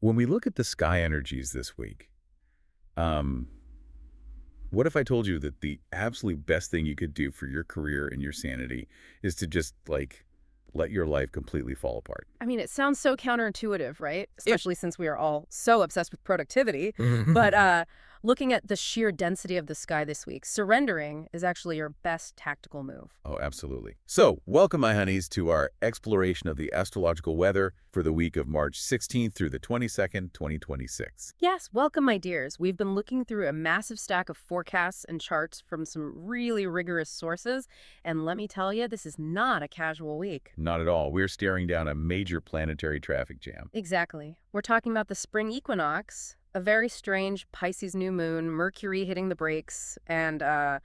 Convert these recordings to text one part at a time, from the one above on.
When we look at the sky energies this week, um, what if I told you that the absolute best thing you could do for your career and your sanity is to just, like, let your life completely fall apart? I mean, it sounds so counterintuitive, right? Yeah. Especially since we are all so obsessed with productivity. But looking at the sheer density of the sky this week, surrendering is actually your best tactical move. Oh, absolutely. So, welcome, my honeys, to our exploration of the astrological weather for the week of March 16th through the 22nd, 2026. Yes, welcome, my dears. We've been looking through a massive stack of forecasts and charts from some really rigorous sources. And let me tell you, this is not a casual week. Not at all. We're staring down a major planetary traffic jam. Exactly. We're talking about the spring equinox, a very strange Pisces new moon, Mercury hitting the brakes, and a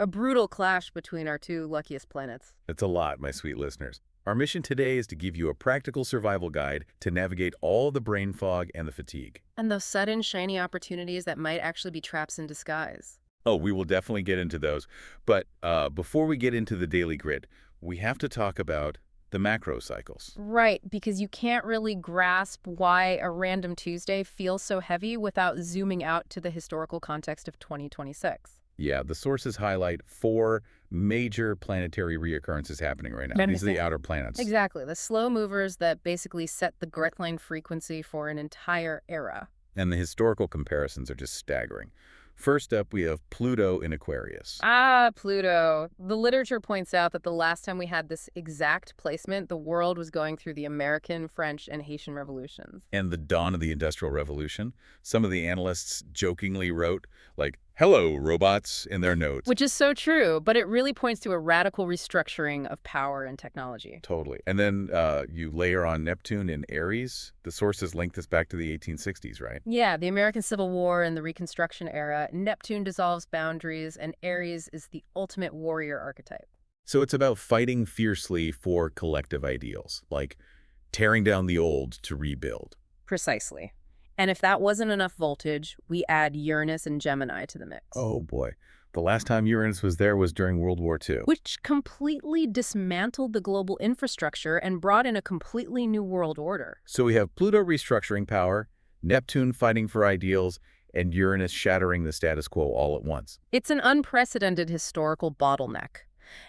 brutal clash between our two luckiest planets. It's a lot, my sweet listeners. Our mission today is to give you a practical survival guide to navigate all the brain fog and the fatigue. And those sudden, shiny opportunities that might actually be traps in disguise. Oh, we will definitely get into those. But before we get into the daily grid, we have to talk about the macro cycles. Right, because you can't really grasp why a random Tuesday feels so heavy without zooming out to the historical context of 2026. Yeah, the sources highlight 4 major planetary reoccurrences happening right now. These are the outer planets. Exactly, the slow movers that basically set the Greckline frequency for an entire era. And the historical comparisons are just staggering. First up, we have Pluto in Aquarius. Ah, Pluto. The literature points out that the last time we had this exact placement, the world was going through the American, French, and Haitian revolutions. And the dawn of the Industrial Revolution. Some of the analysts jokingly wrote, like, "Hello, robots," in their notes. Which is so true, but it really points to a radical restructuring of power and technology. Totally. And then you layer on Neptune in Aries. The sources link this back to the 1860s, right? Yeah, the American Civil War and the Reconstruction era, Neptune dissolves boundaries, and Aries is the ultimate warrior archetype. So it's about fighting fiercely for collective ideals, like tearing down the old to rebuild. Precisely. And if that wasn't enough voltage, we add Uranus and Gemini to the mix. Oh boy. The last time Uranus was there was during World War II. Which completely dismantled the global infrastructure and brought in a completely new world order. So we have Pluto restructuring power, Neptune fighting for ideals, and Uranus shattering the status quo all at once. It's an unprecedented historical bottleneck.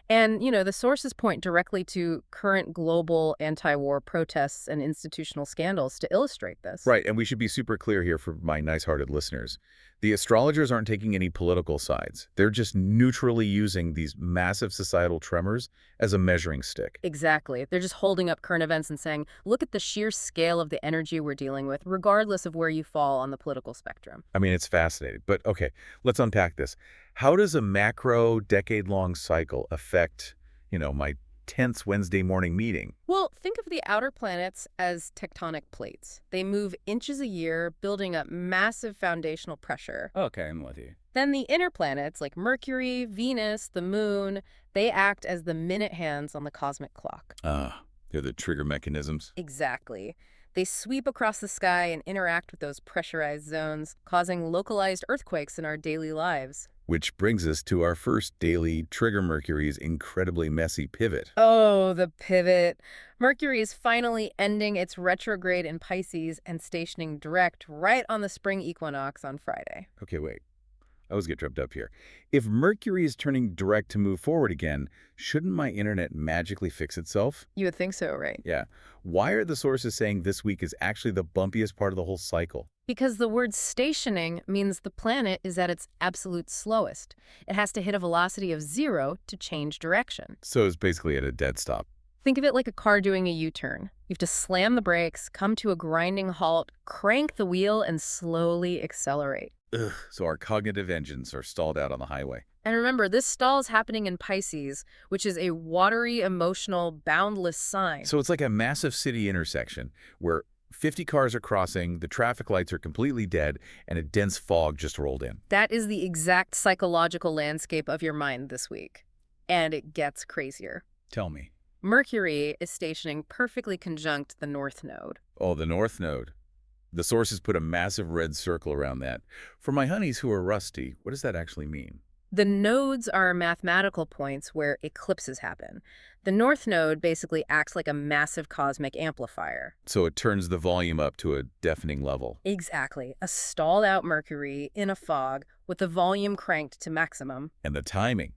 And, the sources point directly to current global anti-war protests and institutional scandals to illustrate this. Right, and we should be super clear here for my nice-hearted listeners. The astrologers aren't taking any political sides. They're just neutrally using these massive societal tremors as a measuring stick. Exactly. They're just holding up current events and saying, look at the sheer scale of the energy we're dealing with, regardless of where you fall on the political spectrum. I mean, it's fascinating. But okay, let's unpack this. How does a macro decade-long cycle affect, my tense Wednesday morning meeting? Well, think of the outer planets as tectonic plates. They move inches a year, building up massive foundational pressure. Okay, I'm with you. Then the inner planets, like Mercury, Venus, the Moon, they act as the minute hands on the cosmic clock. They're the trigger mechanisms. Exactly. They sweep across the sky and interact with those pressurized zones, causing localized earthquakes in our daily lives. Which brings us to our first daily trigger Mercury's incredibly messy pivot. Oh, the pivot. Mercury is finally ending its retrograde in Pisces and stationing direct right on the spring equinox on Friday. Okay, wait. I always get tripped up here. If Mercury is turning direct to move forward again, shouldn't my internet magically fix itself? You would think so, right? Yeah. Why are the sources saying this week is actually the bumpiest part of the whole cycle? Because the word stationing means the planet is at its absolute slowest. It has to hit a velocity of 0 to change direction. So it's basically at a dead stop. Think of it like a car doing a U-turn. You have to slam the brakes, come to a grinding halt, crank the wheel, and slowly accelerate. Ugh, so our cognitive engines are stalled out on the highway. And remember, this stall is happening in Pisces, which is a watery, emotional, boundless sign. So it's like a massive city intersection where 50 cars are crossing, the traffic lights are completely dead, and a dense fog just rolled in. That is the exact psychological landscape of your mind this week. And it gets crazier. Tell me. Mercury is stationing perfectly conjunct the North Node. Oh, the North Node. The sources put a massive red circle around that. For my honeys who are rusty, what does that actually mean? The nodes are mathematical points where eclipses happen. The north node basically acts like a massive cosmic amplifier. So it turns the volume up to a deafening level. Exactly. A stalled out Mercury in a fog with the volume cranked to maximum. And the timing.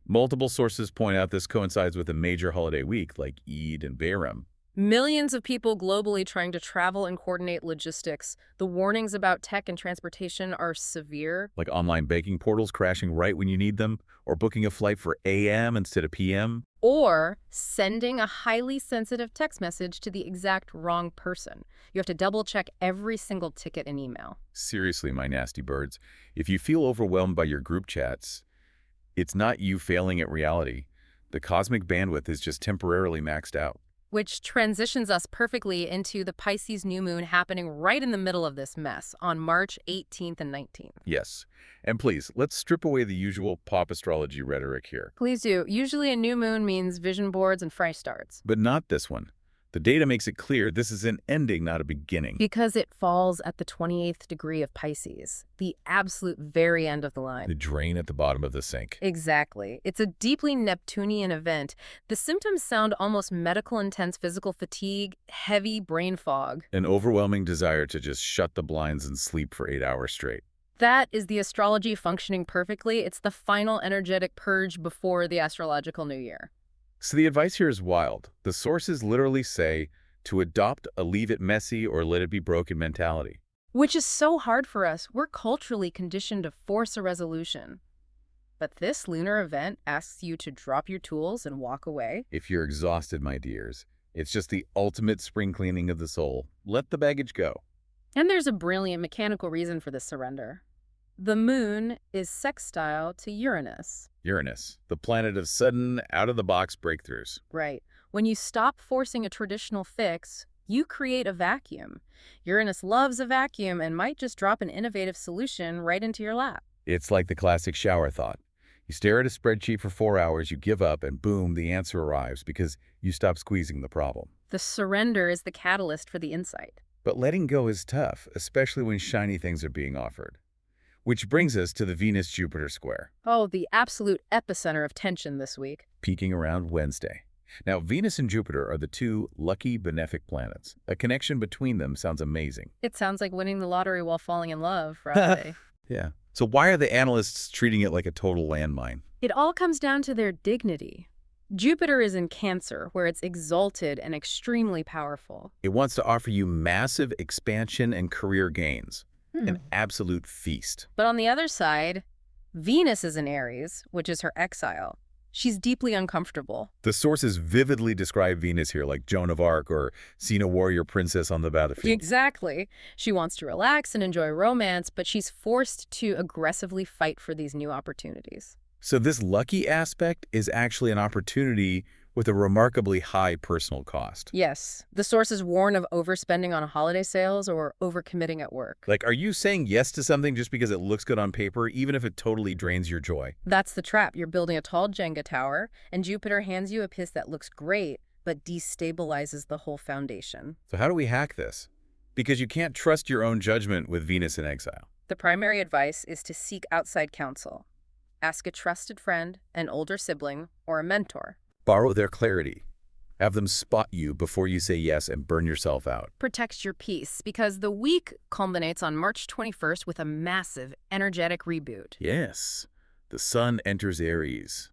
Multiple sources point out this coincides with a major holiday week like Eid and Bayram. Millions of people globally trying to travel and coordinate logistics. The warnings about tech and transportation are severe. Like online banking portals crashing right when you need them, or booking a flight for AM instead of PM. Or sending a highly sensitive text message to the exact wrong person. You have to double check every single ticket and email. Seriously, my nasty birds, if you feel overwhelmed by your group chats, it's not you failing at reality. The cosmic bandwidth is just temporarily maxed out. Which transitions us perfectly into the Pisces new moon happening right in the middle of this mess on March 18th and 19th. Yes. And please, let's strip away the usual pop astrology rhetoric here. Please do. Usually a new moon means vision boards and fresh starts. But not this one. The data makes it clear this is an ending, not a beginning. Because it falls at the 28th degree of Pisces, the absolute very end of the line. The drain at the bottom of the sink. Exactly. It's a deeply Neptunian event. The symptoms sound almost medical, intense physical fatigue, heavy brain fog. An overwhelming desire to just shut the blinds and sleep for 8 hours straight. That is the astrology functioning perfectly. It's the final energetic purge before the astrological new year. So the advice here is wild. The sources literally say to adopt a leave it messy or let it be broken mentality. Which is so hard for us. We're culturally conditioned to force a resolution. But this lunar event asks you to drop your tools and walk away. If you're exhausted, my dears, it's just the ultimate spring cleaning of the soul. Let the baggage go. And there's a brilliant mechanical reason for this surrender. The moon is sextile to Uranus. Uranus, the planet of sudden, out-of-the-box breakthroughs. Right. When you stop forcing a traditional fix, you create a vacuum. Uranus loves a vacuum and might just drop an innovative solution right into your lap. It's like the classic shower thought. You stare at a spreadsheet for 4 hours, you give up, and boom, the answer arrives because you stop squeezing the problem. The surrender is the catalyst for the insight. But letting go is tough, especially when shiny things are being offered. Which brings us to the Venus-Jupiter square. Oh, the absolute epicenter of tension this week. Peaking around Wednesday. Now, Venus and Jupiter are the two lucky benefic planets. A connection between them sounds amazing. It sounds like winning the lottery while falling in love, right? Yeah. So why are the analysts treating it like a total landmine? It all comes down to their dignity. Jupiter is in Cancer, where it's exalted and extremely powerful. It wants to offer you massive expansion and career gains. An absolute feast. But on the other side, Venus is in Aries, which is her exile. She's deeply uncomfortable. The sources vividly describe Venus here like Joan of Arc or Xena warrior princess on the battlefield. Exactly. She wants to relax and enjoy romance, but she's forced to aggressively fight for these new opportunities. So this lucky aspect is actually an opportunity with a remarkably high personal cost. Yes. The sources warn of overspending on holiday sales or overcommitting at work. Like, are you saying yes to something just because it looks good on paper, even if it totally drains your joy? That's the trap. You're building a tall Jenga tower, and Jupiter hands you a piece that looks great, but destabilizes the whole foundation. So how do we hack this? Because you can't trust your own judgment with Venus in exile. The primary advice is to seek outside counsel. Ask a trusted friend, an older sibling, or a mentor. Borrow their clarity. Have them spot you before you say yes and burn yourself out. Protect your peace, because the week culminates on March 21st with a massive, energetic reboot. Yes. The sun enters Aries.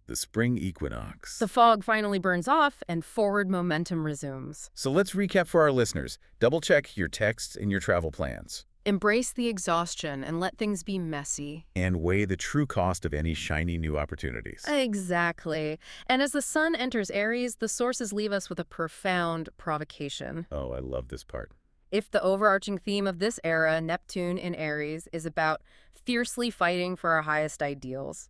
The spring equinox. The fog finally burns off and forward momentum resumes. So let's recap for our listeners. Double-check your texts and your travel plans. Embrace the exhaustion and let things be messy. And weigh the true cost of any shiny new opportunities. Exactly. And as the sun enters Aries, the sources leave us with a profound provocation. Oh, I love this part. If the overarching theme of this era, Neptune in Aries, is about fiercely fighting for our highest ideals,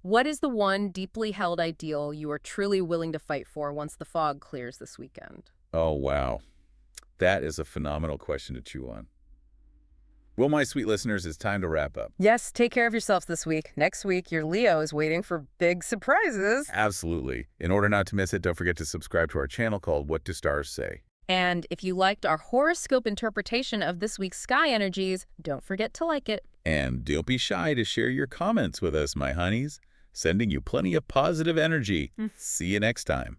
what is the one deeply held ideal you are truly willing to fight for once the fog clears this weekend? Oh, wow. That is a phenomenal question to chew on. Well, my sweet listeners, it's time to wrap up. Yes, take care of yourselves this week. Next week, your Leo is waiting for big surprises. Absolutely. In order not to miss it, don't forget to subscribe to our channel called What Do Stars Say? And if you liked our horoscope interpretation of this week's sky energies, don't forget to like it. And don't be shy to share your comments with us, my honeys. Sending you plenty of positive energy. See you next time.